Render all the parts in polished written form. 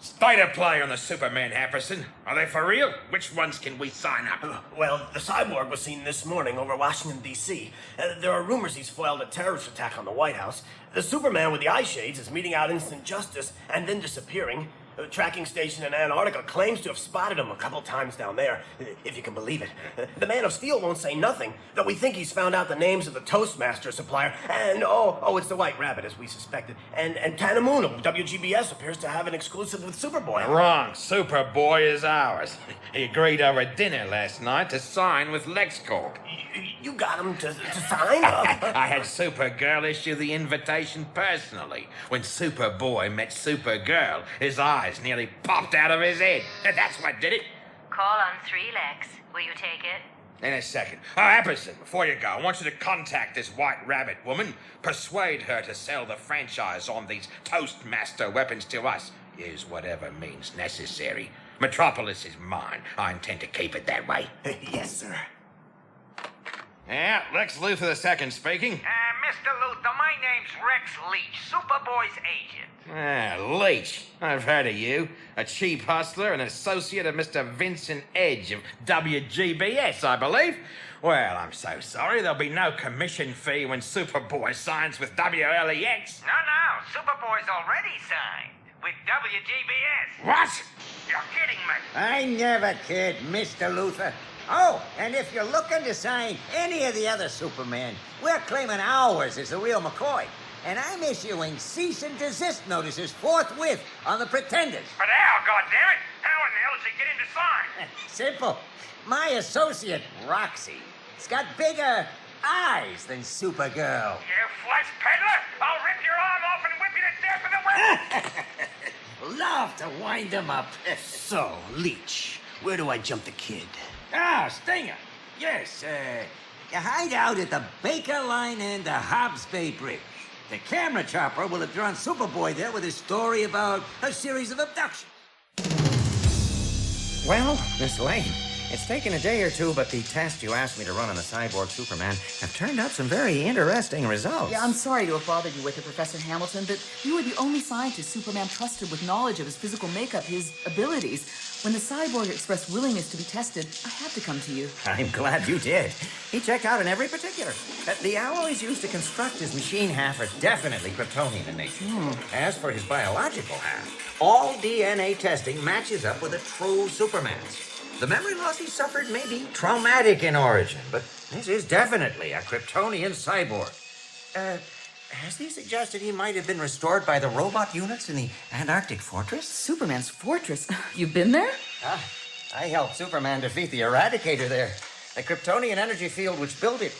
State of play on the Superman, Happerson. Are they for real? Which ones can we sign up? Well, the cyborg was seen this morning over Washington, D.C. There are rumors he's foiled a terrorist attack on the White House. The Superman with the eye shades is meeting out instant justice and then disappearing. A tracking station in Antarctica claims to have spotted him a couple times down there, if you can believe it. The Man of Steel won't say nothing, though we think he's found out the names of the Toastmaster supplier, and it's the White Rabbit, as we suspected. And Tanamoon of WGBS appears to have an exclusive with Superboy. Wrong. Superboy is ours. He agreed over dinner last night to sign with LexCorp. You got him to sign? I had Supergirl issue the invitation personally. When Superboy met Supergirl, his eyes nearly popped out of his head. That's what did it. Call on 3, Lex. Will you take it? In a second. Oh, Apperson, before you go, I want you to contact this White Rabbit woman. Persuade her to sell the franchise on these Toastmaster weapons to us. Use whatever means necessary. Metropolis is mine. I intend to keep it that way. Yes, sir. Yeah, Lex Luthor II speaking. Mr. Luthor, my name's Rex Leach, Superboy's agent. Leach. I've heard of you. A cheap hustler and associate of Mr. Vincent Edge of WGBS, I believe. Well, I'm so sorry. There'll be no commission fee when Superboy signs with WLEX. No, Superboy's already signed with WGBS. What? You're kidding me. I never kid, Mr. Luthor. Oh, and if you're looking to sign any of the other Superman, we're claiming ours is the real McCoy. And I'm issuing cease and desist notices forthwith on the Pretenders. But how, goddammit? How in the hell does he get him to sign? Simple. My associate, Roxy, has got bigger eyes than Supergirl. You flesh peddler! I'll rip your arm off and whip you to death with a whip! Love to wind them up. So, Leach, where do I jump the kid? Stinger. Yes, you hide out at the Baker Line and the Hobbs Bay Bridge. The camera chopper will have drawn Superboy there with a story about a series of abductions. Well, Miss Lane, it's taken a day or two, but the tests you asked me to run on the cyborg Superman have turned out some very interesting results. Yeah, I'm sorry to have bothered you with it, Professor Hamilton, but you were the only scientist Superman trusted with knowledge of his physical makeup, his abilities. When the cyborg expressed willingness to be tested, I had to come to you. I'm glad you did. He checked out in every particular. The alloys used to construct his machine half are definitely Kryptonian in nature. As for his biological half, all DNA testing matches up with a true Superman's. The memory loss he suffered may be traumatic in origin, but this is definitely a Kryptonian cyborg. Has he suggested he might have been restored by the robot units in the Antarctic fortress? Superman's fortress? You've been there? I helped Superman defeat the Eradicator there. The Kryptonian energy field which built it.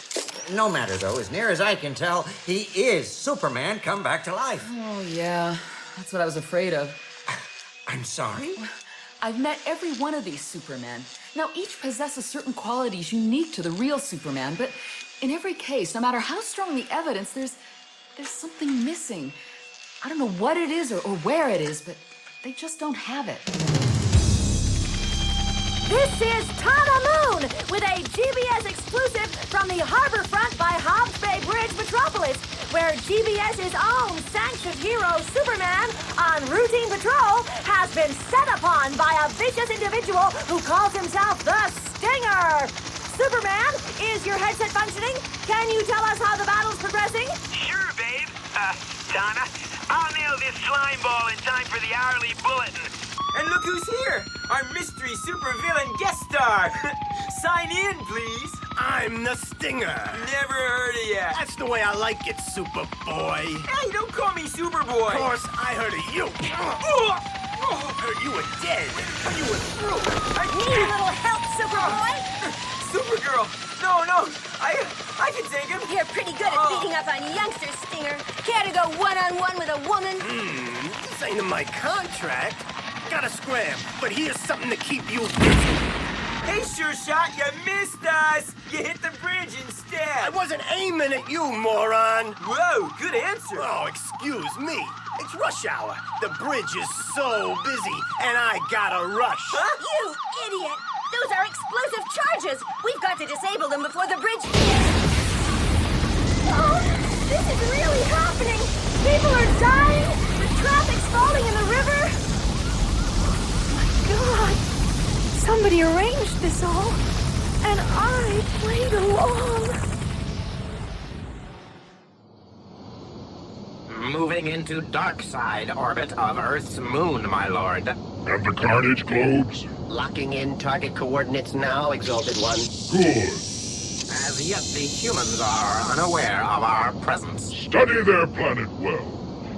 No matter, though, as near as I can tell, he is Superman come back to life. Oh, yeah. That's what I was afraid of. I'm sorry? I've met every one of these Supermen. Now, each possesses certain qualities unique to the real Superman, but in every case, no matter how strong the evidence, there's something missing. I don't know what it is or where it is, but they just don't have it. This is Tana Moon with a GBS exclusive from the harbor front by Hobbs Bay Bridge, Metropolis, where GBS's own sanctioned hero Superman on routine patrol has been set upon by a vicious individual who calls himself the Stinger. Superman, is your headset functioning? Can you tell us how the battle's progressing? Sure, babe. Donna, I'll nail this slime ball in time for the hourly bulletin. And look who's here! Our mystery supervillain guest star! Sign in, please! I'm the Stinger. Never heard of ya! That's the way I like it, Superboy. Hey, don't call me Superboy! Of course, I heard of you. Heard you were dead. You were through. Need a little help, Superboy? Supergirl! No, I can take him! You're pretty good at beating up on youngsters, Stinger. Care to go one-on-one with a woman? This ain't in my contract. Gotta scram, but here's something to keep you busy. Hey, Sure Shot, you missed us! You hit the bridge instead! I wasn't aiming at you, moron. Whoa, good answer! Oh, excuse me. It's rush hour. The bridge is so busy, and I gotta rush. Huh? You idiot! Those are explosive charges! We've got to disable them before the bridge... Oh, this is really happening! People are dying! The traffic's falling in the river! Somebody arranged this all, and I played along. Moving into dark side orbit of Earth's moon, my lord. And the Carnage globes? Locking in target coordinates now, Exalted One. Good. As yet, the humans are unaware of our presence. Study their planet well,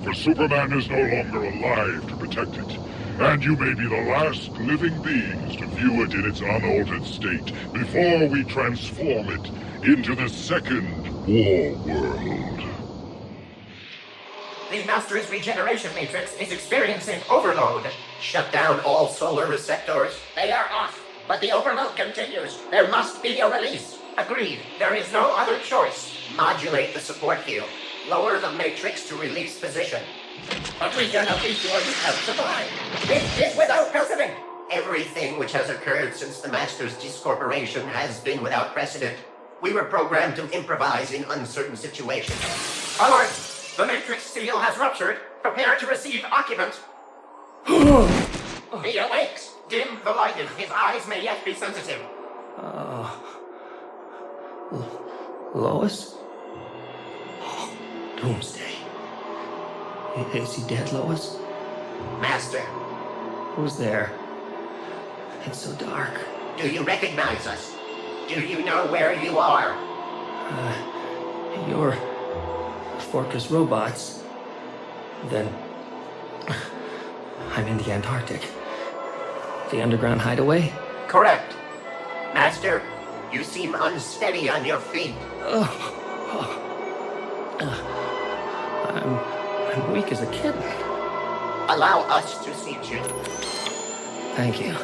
for Superman is no longer alive to protect it. And you may be the last living beings to view it in its unaltered state before we transform it into the second War World. The Master's regeneration matrix is experiencing overload. Shut down all solar receptors. They are off, but the overload continues. There must be a release. Agreed. There is no other choice. Modulate the support field. Lower the matrix to release position. But we cannot be sure you have survived. This is without precedent. Everything which has occurred since the Master's discorporation has been without precedent. We were programmed to improvise in uncertain situations. Alert! The matrix seal has ruptured. Prepare to receive occupant. He awakes. Dim the lighted. His eyes may yet be sensitive. Lois? Doomsday. Is he dead, Lois? Master, Who's there? It's so dark. do you recognize us? Do you know where you are? You're Fortress Robots. Then I'm in the Antarctic. The underground hideaway? Correct. Master, you seem unsteady on your feet. I'm weak as a kitten. Allow us to seat you. Thank you.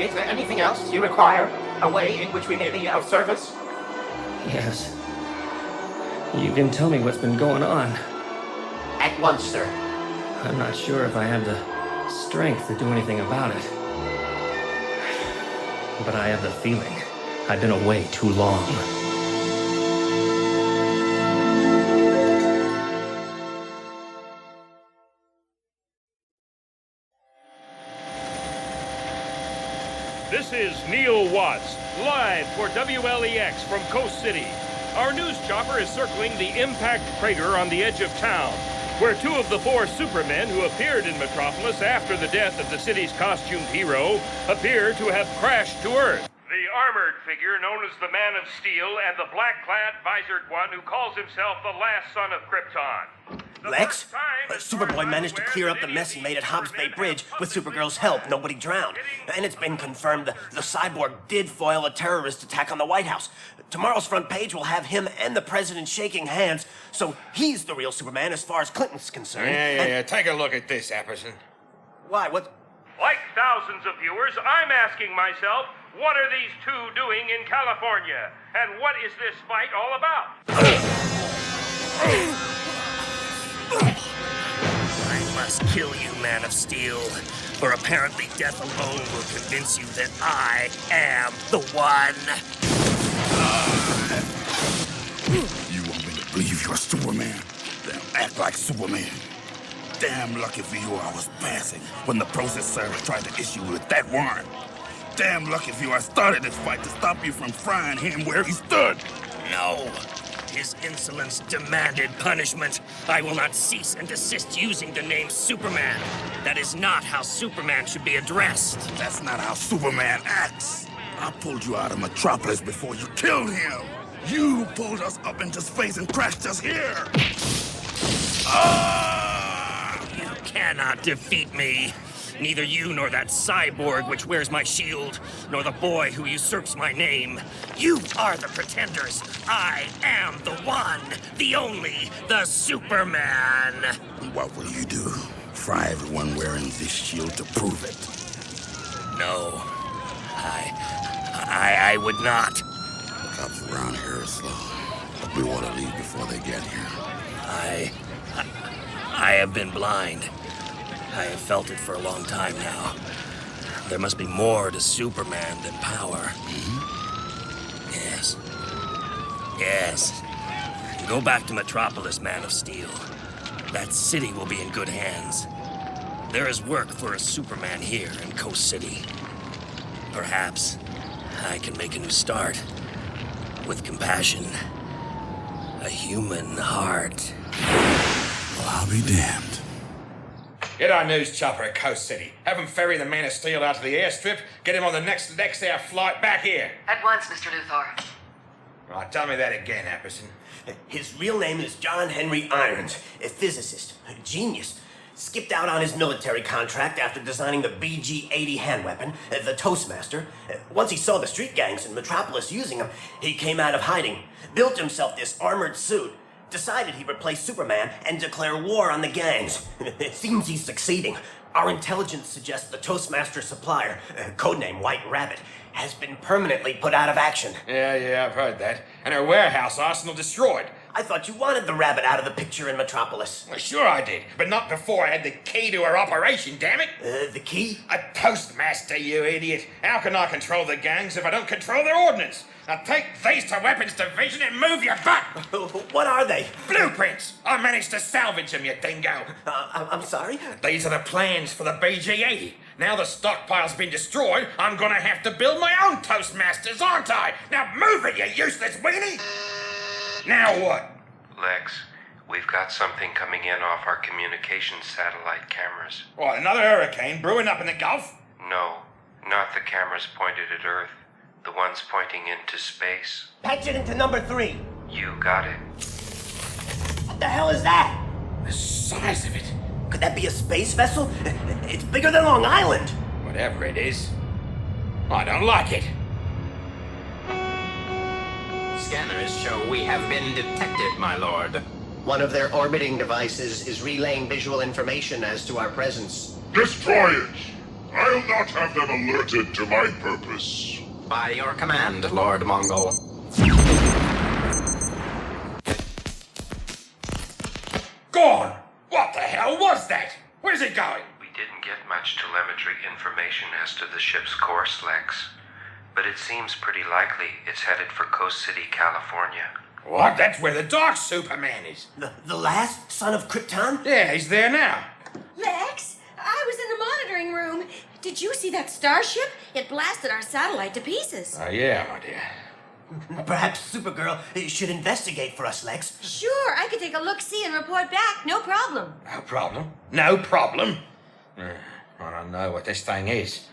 Is there anything else you require? A way in which we may be of service? Yes. You can tell me what's been going on. At once, sir. I'm not sure if I have the strength to do anything about it. But I have the feeling I've been away too long. This is Neil Watts, live for WLEX from Coast City. Our news chopper is circling the impact crater on the edge of town, where two of the four Supermen who appeared in Metropolis after the death of the city's costumed hero appear to have crashed to Earth. The armored figure known as the Man of Steel and the black-clad visored one who calls himself the last son of Krypton. Lex? Superboy managed to clear up the mess he made at Hobbs Bay Bridge with Supergirl's help. Nobody drowned. And it's been confirmed the Cyborg did foil a terrorist attack on the White House. Tomorrow's front page will have him and the president shaking hands, so he's the real Superman as far as Clinton's concerned. Yeah. Take a look at this, Apperson. Why? What? Like thousands of viewers, I'm asking myself, what are these two doing in California? And what is this fight all about? I must kill you, Man of Steel, for apparently death alone will convince you that I am the one. You want me to believe you're Superman? Then act like Superman. Damn lucky for you I was passing when the process server tried to issue with that warrant. Damn lucky for you I started this fight to stop you from frying him where he stood. No. His insolence demanded punishment. I will not cease and desist using the name Superman. That is not how Superman should be addressed. That's not how Superman acts. I pulled you out of Metropolis before you killed him. You pulled us up into space and crashed us here. You cannot defeat me. Neither you nor that cyborg which wears my shield, nor the boy who usurps my name. You are the pretenders. I am the one, the only, the Superman. What will you do? Fry everyone wearing this shield to prove it? No. I would not. The cops around here are slow. We want to leave before they get here. I have been blind. I have felt it for a long time now. There must be more to Superman than power. Yes. Yes. Go back to Metropolis, Man of Steel. That city will be in good hands. There is work for a Superman here in Coast City. Perhaps I can make a new start. With compassion. A human heart. Well, I'll be damned. Get our news chopper at Coast City. Have him ferry the Man of Steel out to the airstrip. Get him on the next air flight back here. At once, Mr. Luthor. Right, tell me that again, Apperson. His real name is John Henry Irons, a physicist, a genius. Skipped out on his military contract after designing the BG-80 hand weapon, the Toastmaster. Once he saw the street gangs in Metropolis using them, he came out of hiding, built himself this armored suit, decided he'd replace Superman and declare war on the gangs. It seems he's succeeding. Our intelligence suggests the Toastmaster supplier, codename White Rabbit, has been permanently put out of action. Yeah, I've heard that. And her warehouse arsenal destroyed. I thought you wanted the rabbit out of the picture in Metropolis. Well, sure I did, but not before I had the key to her operation, damn it! The key? A Toastmaster, you idiot! How can I control the gangs if I don't control their ordnance? Now take these to Weapons Division and move your butt! What are they? Blueprints! I managed to salvage them, you dingo! I'm sorry? These are the plans for the BG-80. Now the stockpile's been destroyed, I'm gonna have to build my own Toastmasters, aren't I? Now move it, you useless weenie! Now what? Lex, we've got something coming in off our communications satellite cameras. What, another hurricane brewing up in the Gulf? No, not the cameras pointed at Earth. The ones pointing into space. Patch it into number 3. You got it. What the hell is that? The size of it. Could that be a space vessel? It's bigger than Long Island. Whatever it is, I don't like it. Scanners show we have been detected, my lord. One of their orbiting devices is relaying visual information as to our presence. Destroy it! I'll not have them alerted to my purpose. By your command, Lord Mongol. Gone! What the hell was that? Where's it going? We didn't get much telemetry information as to the ship's course, Lex. But it seems pretty likely it's headed for Coast City, California. What? That's where the Dark Superman is. The last son of Krypton? Yeah, he's there now. Lex, I was in the monitoring room. Did you see that starship? It blasted our satellite to pieces. Oh, yeah, my dear. Perhaps Supergirl should investigate for us, Lex. Sure, I could take a look-see and report back. No problem. No problem? No problem? I don't know what this thing is.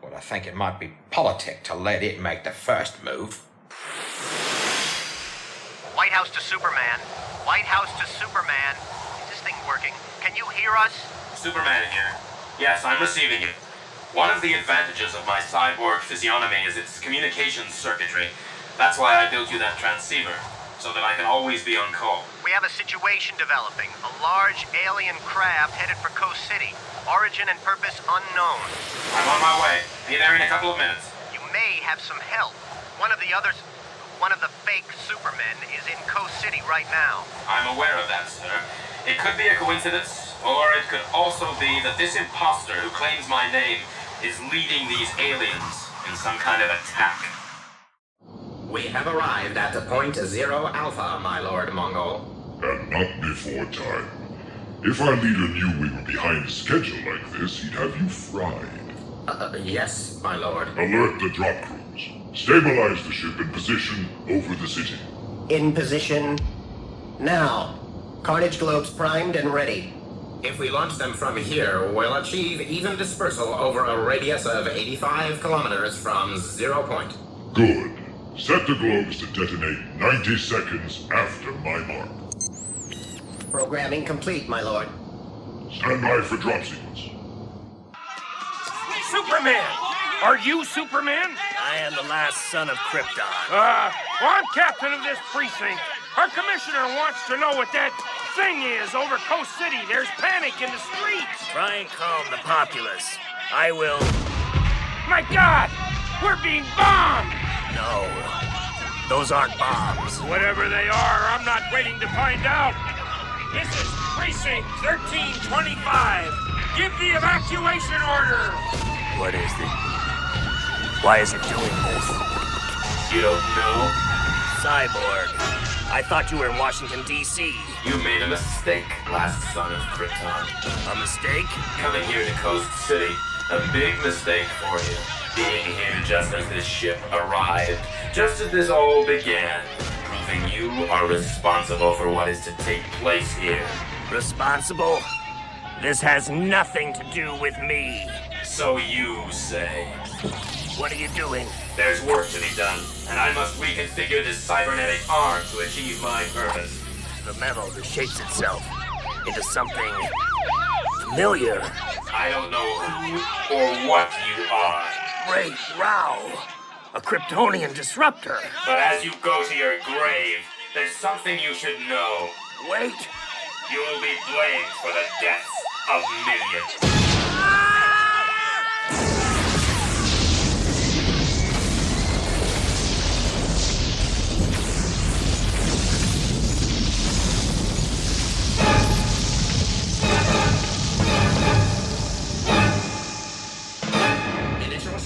Well, I think it might be politic to let it make the first move. White House to Superman. White House to Superman. Is this thing working? Can you hear us? Superman here. Yes, I'm receiving you. One of the advantages of my cyborg physiognomy is its communications circuitry. That's why I built you that transceiver, so that I can always be on call. We have a situation developing. A large alien craft headed for Coast City. Origin and purpose unknown. I'm on my way. Be there in a couple of minutes. You may have some help. One of the fake Supermen is in Coast City right now. I'm aware of that, sir. It could be a coincidence, or it could also be that this imposter who claims my name is leading these aliens in some kind of attack. We have arrived at point 0 Alpha, my Lord Mongol. And not before time. If our leader knew we were behind schedule like this, he'd have you fried. Yes, my lord. Alert the drop crews. Stabilize the ship in position over the city. In position now. Carnage globes primed and ready. If we launch them from here, we'll achieve even dispersal over a radius of 85 kilometers from 0 point. Good. Set the globes to detonate 90 seconds after my mark. Programming complete, my lord. Stand by for drop sequence. Superman! Are you Superman? I am the last son of Krypton. Well, I'm captain of this precinct. Our commissioner wants to know what that thing is over Coast City. There's panic in the streets. Try and calm the populace. I will... My God! We're being bombed! No. Those aren't bombs. Whatever they are, I'm not waiting to find out. This is Precinct 1325. Give the evacuation order. What is it? Why is it doing this? You don't know? Cyborg. I thought you were in Washington, D.C. You made a mistake, last son of Krypton. A mistake? Coming here to Coast City. A big mistake for you. being here just as this ship arrived, just as this all began, proving you are responsible for what is to take place here. Responsible? This has nothing to do with me. So you say. What are you doing? There's work to be done, and I must reconfigure this cybernetic arm to achieve my purpose. The metal reshapes itself into something familiar. I don't know who or what you are. Great Rao, a Kryptonian disruptor. But as you go to your grave, there's something you should know. Wait. You will be blamed for the deaths of millions.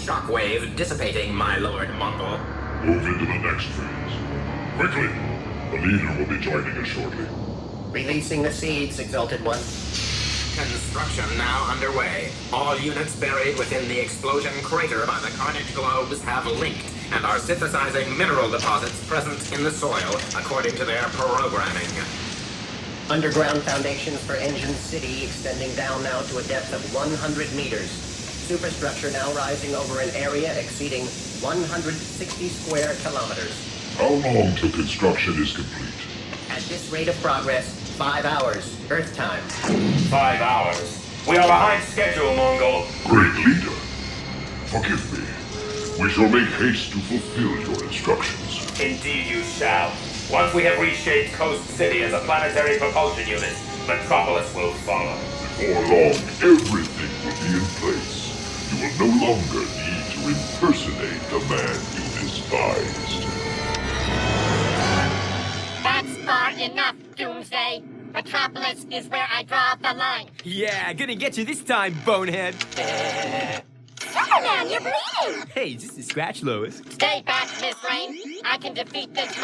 Shockwave dissipating, my Lord Mongol. Move into the next phase. Quickly! The leader will be joining us shortly. Releasing the seeds, Exalted One. Construction now underway. All units buried within the explosion crater by the Carnage globes have linked and are synthesizing mineral deposits present in the soil according to their programming. Underground foundations for Engine City extending down now to a depth of 100 meters. Superstructure now rising over an area exceeding 160 square kilometers. How long till construction is complete? At this rate of progress, 5 hours, Earth time. 5 hours. We are behind schedule, Mongol. Great leader. Forgive me. We shall make haste to fulfill your instructions. Indeed you shall. Once we have reshaped Coast City as a planetary propulsion unit, Metropolis will follow. Before long, everything will be in place. You will no longer need to impersonate the man you despised. That's far enough, Doomsday. Metropolis is where I draw the line. Yeah, gonna get you this time, bonehead. Superman, you're bleeding! Hey, just a scratch, Lois. Stay back, Miss Rain. I can defeat this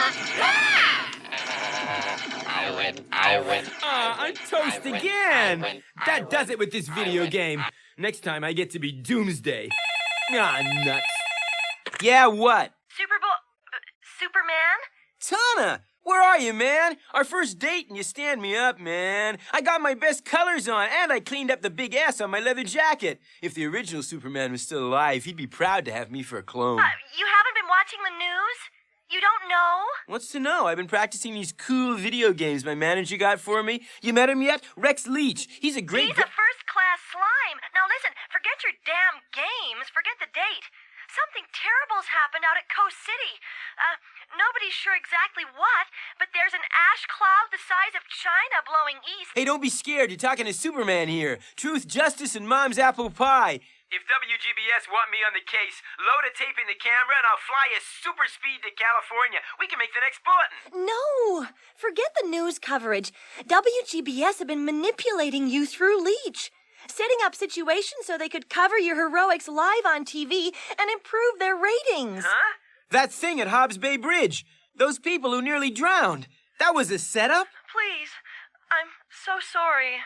I win. I'm toast again. That does it with this video game. Next time I get to be Doomsday. Nuts. Yeah, what? Superman? Tana, where are you, man? Our first date and you stand me up, man. I got my best colors on and I cleaned up the big S on my leather jacket. If the original Superman was still alive, he'd be proud to have me for a clone. You haven't been watching the news? You don't know? What's to know? I've been practicing these cool video games my manager got for me. You met him yet? Rex Leach. He's a great He's a first-class slime. Now listen, forget your damn games. Forget the date. Something terrible's happened out at Coast City. Nobody's sure exactly what, but there's an ash cloud the size of China blowing east. Hey, don't be scared. You're talking to Superman here. Truth, justice, and mom's apple pie. If WGBS want me on the case, load a tape in the camera and I'll fly you super speed to California. We can make the next bulletin. No, forget the news coverage. WGBS have been manipulating you through Leach, setting up situations so they could cover your heroics live on TV and improve their ratings. Huh? That thing at Hobbs Bay Bridge. Those people who nearly drowned. That was a setup? Please, I'm so sorry.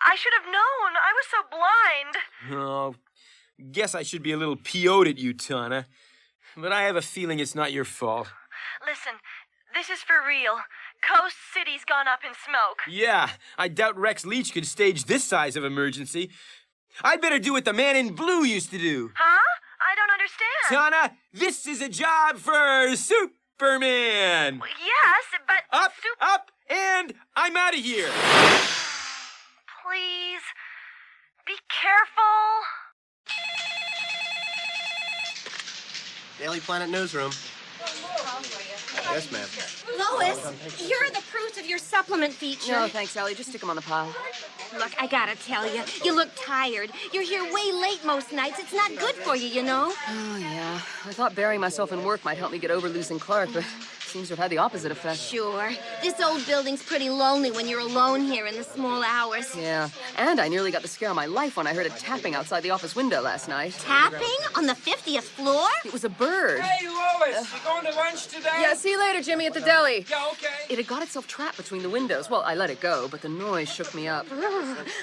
I should have known. I was so blind. Oh, guess I should be a little PO'd at you, Tana. But I have a feeling it's not your fault. Listen, this is for real. Coast City's gone up in smoke. Yeah, I doubt Rex Leach could stage this size of emergency. I'd better do what the man in blue used to do. Huh? I don't understand. Tana, this is a job for Superman. Yes, but... Up, and I'm out of here. Please, be careful. Daily Planet Newsroom. Yes, ma'am. Lois, here are the proofs of your supplement feature. No, thanks, Ellie. Just stick them on the pile. Look, I gotta tell you, you look tired. You're here way late most nights. It's not good for you, you know. Oh, yeah. I thought burying myself in work might help me get over losing Clark, but seems to have had the opposite effect. Sure. This old building's pretty lonely when you're alone here in the small hours. Yeah, and I nearly got the scare of my life when I heard it tapping outside the office window last night. Tapping? On the 50th floor? It was a bird. Hey, Lois, you going to lunch today? Yeah, see you later, Jimmy, at the deli. Yeah, okay. It had got itself trapped between the windows. Well, I let it go, but the noise shook me up.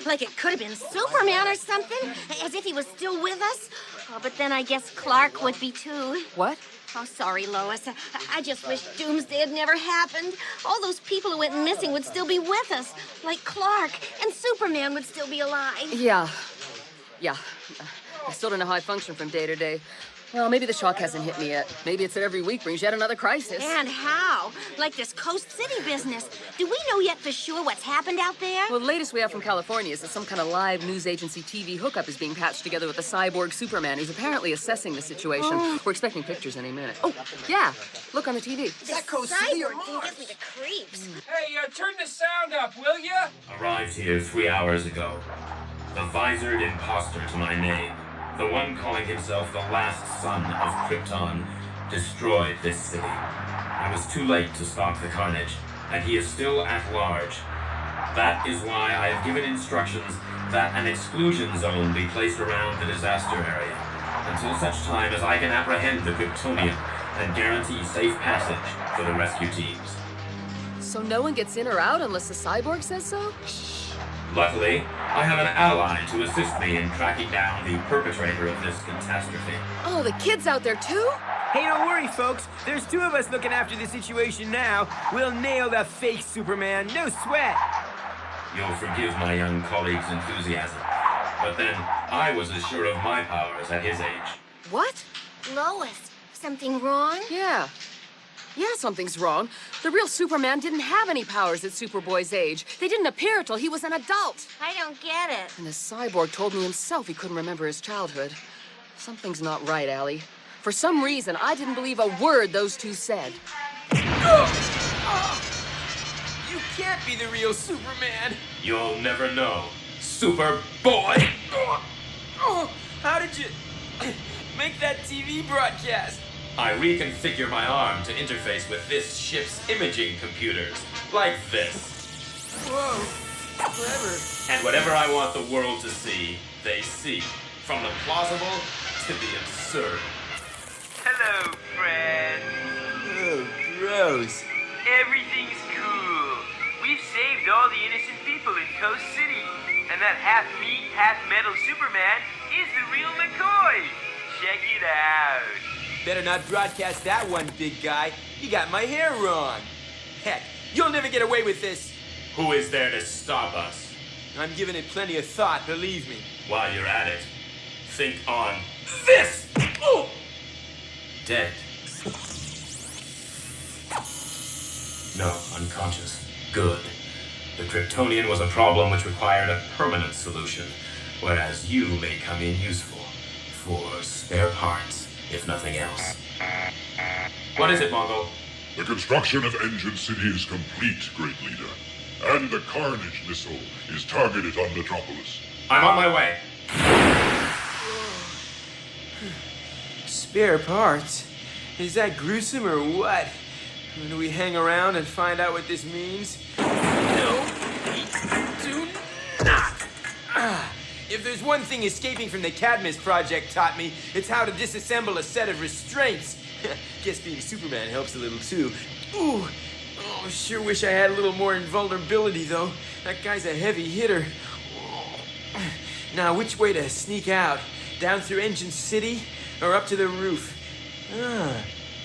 Like it could have been Superman or something? As if he was still with us? Oh, but then I guess Clark would be too. What? Oh, sorry, Lois. I just wish Doomsday had never happened. All those people who went missing would still be with us, like Clark, and Superman would still be alive. Yeah. I still don't know how I function from day to day. Well, maybe the shock hasn't hit me yet. Maybe it's that every week brings yet another crisis. And how? Like this Coast City business. Do we know yet for sure what's happened out there? Well, the latest we have from California is that some kind of live news agency TV hookup is being patched together with a cyborg Superman who's apparently assessing the situation. Oh. We're expecting pictures any minute. Oh, yeah. Look on the TV. Is that Coast City or Mars? Gives me the creeps. Hey, turn the sound up, will ya? Arrived here 3 hours ago. The visored imposter to my name, the one calling himself the last son of Krypton, destroyed this city. I was too late to stop the carnage, and he is still at large. That is why I have given instructions that an exclusion zone be placed around the disaster area, until such time as I can apprehend the Kryptonian and guarantee safe passage for the rescue teams. So no one gets in or out unless the cyborg says so? Luckily, I have an ally to assist me in tracking down the perpetrator of this catastrophe. Oh, the kid's out there too? Hey, don't worry, folks. There's two of us looking after the situation now. We'll nail that fake Superman. No sweat. You'll forgive my young colleague's enthusiasm, but then I was as sure of my powers at his age. What? Lois, something wrong? Yeah, something's wrong. The real Superman didn't have any powers at Superboy's age. They didn't appear till he was an adult. I don't get it. And the cyborg told me himself he couldn't remember his childhood. Something's not right, Allie. For some reason, I didn't believe a word those two said. You can't be the real Superman. You'll never know, Superboy! How did you make that TV broadcast? I reconfigure my arm to interface with this ship's imaging computers, like this. Whoa, clever. And whatever I want the world to see, they see. From the plausible to the absurd. Hello, friend. Oh, gross. Everything's cool. We've saved all the innocent people in Coast City. And that half-meat, half-metal Superman is the real McCoy. Check it out. Better not broadcast that one, big guy. You got my hair wrong. Heck, you'll never get away with this. Who is there to stop us? I'm giving it plenty of thought, believe me. While you're at it, think on this! Oh! Dead. No, unconscious. Good. The Kryptonian was a problem which required a permanent solution, whereas you may come in useful for spare parts, if nothing else. What is it, Mongol? The construction of Engine City is complete, Great Leader. And the Carnage missile is targeted on Metropolis. I'm on my way. Spare parts? Is that gruesome or what? Do we hang around and find out what this means? No, we do not. If there's one thing escaping from the Cadmus Project taught me, it's how to disassemble a set of restraints. Guess being Superman helps a little too. Ooh, oh, sure wish I had a little more invulnerability though. That guy's a heavy hitter. Now, which way to sneak out? Down through Engine City or up to the roof?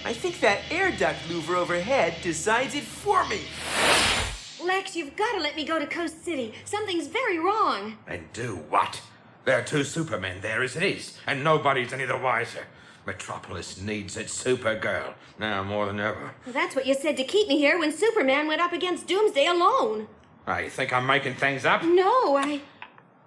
I think that air duct louver overhead decides it for me. Lex, you've got to let me go to Coast City. Something's very wrong. And do what? There are two Supermen there as it is, and nobody's any the wiser. Metropolis needs its Supergirl, now more than ever. Well, that's what you said to keep me here when Superman went up against Doomsday alone. I think I'm making things up? No,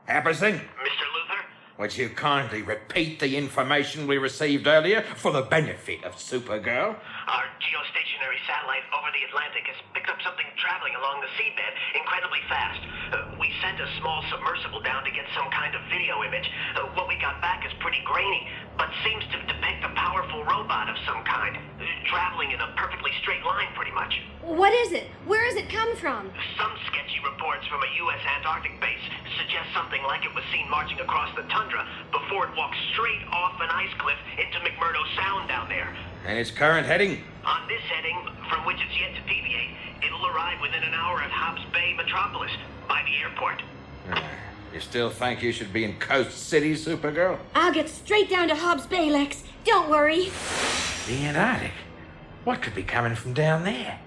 Apperson? Mr. Luther? Would you kindly repeat the information we received earlier for the benefit of Supergirl? Our geostationary satellite over the Atlantic has picked up something traveling along the seabed incredibly fast. We sent a small submersible down to get some kind of video image. What we got back is pretty grainy, but seems to depict a powerful robot of some kind. traveling in a perfectly straight line pretty much. What is it? Where has it come from? Some sketchy reports from a U.S. Antarctic base suggest something like it was seen marching across the tundra before it walked straight off an ice cliff into McMurdo Sound down there. And its current heading? On this heading, from which it's yet to deviate, it'll arrive within an hour at Hobbs Bay Metropolis, by the airport. You still think you should be in Coast City, Supergirl? I'll get straight down to Hobbs Bay, Lex. Don't worry. The Antarctic? What could be coming from down there?